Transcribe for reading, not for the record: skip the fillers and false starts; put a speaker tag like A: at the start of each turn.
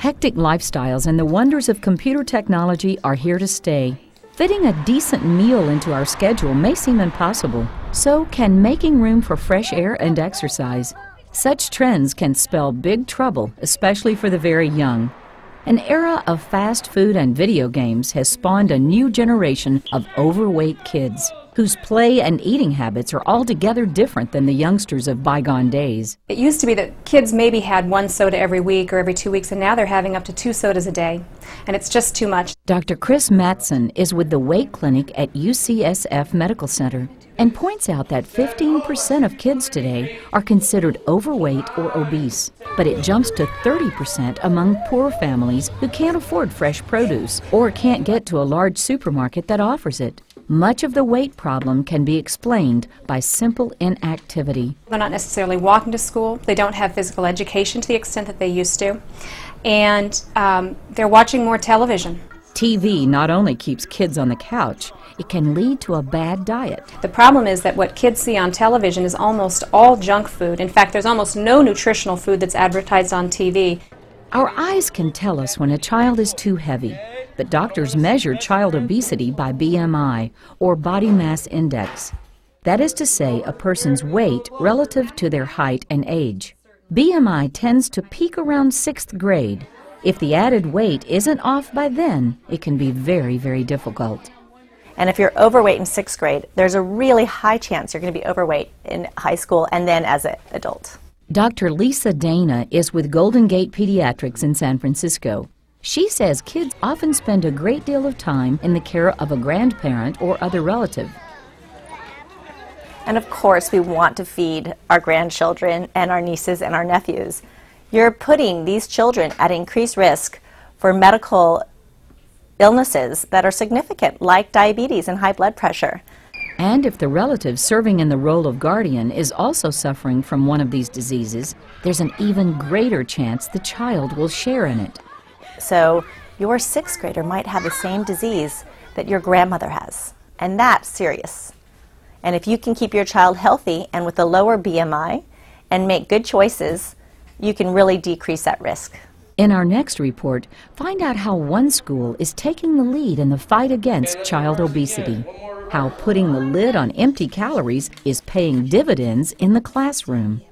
A: Hectic lifestyles and the wonders of computer technology are here to stay. Fitting a decent meal into our schedule may seem impossible. So can making room for fresh air and exercise. Such trends can spell big trouble, especially for the very young. An era of fast food and video games has spawned a new generation of overweight kids, whose play and eating habits are altogether different than the youngsters of bygone days.
B: It used to be that kids maybe had 1 soda every week or every 2 weeks, and now they're having up to 2 sodas a day, and it's just too much.
A: Dr. Chris Matson is with the Weight Clinic at UCSF Medical Center and points out that 15% of kids today are considered overweight or obese, but it jumps to 30% among poor families who can't afford fresh produce or can't get to a large supermarket that offers it. Much of the weight problem can be explained by simple inactivity.
B: They're not necessarily walking to school, they don't have physical education to the extent that they used to, and they're watching more television.
A: TV not only keeps kids on the couch, it can lead to a bad diet.
B: The problem is that what kids see on television is almost all junk food. In fact, there's almost no nutritional food that's advertised on TV.
A: Our eyes can tell us when a child is too heavy, but doctors measure child obesity by BMI, or body mass index. That is to say, a person's weight relative to their height and age. BMI tends to peak around 6th grade. If the added weight isn't off by then, it can be very, very difficult.
C: And if you're overweight in 6th grade, there's a really high chance you're going to be overweight in high school and then as an adult.
A: Dr. Lisa Dana is with Golden Gate Pediatrics in San Francisco. She says kids often spend a great deal of time in the care of a grandparent or other relative.
C: And of course, we want to feed our grandchildren and our nieces and our nephews. You're putting these children at increased risk for medical illnesses that are significant, like diabetes and high blood pressure.
A: And if the relative serving in the role of guardian is also suffering from one of these diseases, there's an even greater chance the child will share in it.
C: So your 6th grader might have the same disease that your grandmother has, and that's serious. And if you can keep your child healthy and with a lower BMI and make good choices, you can really decrease that risk.
A: In our next report, find out how one school is taking the lead in the fight against child obesity, how putting the lid on empty calories is paying dividends in the classroom.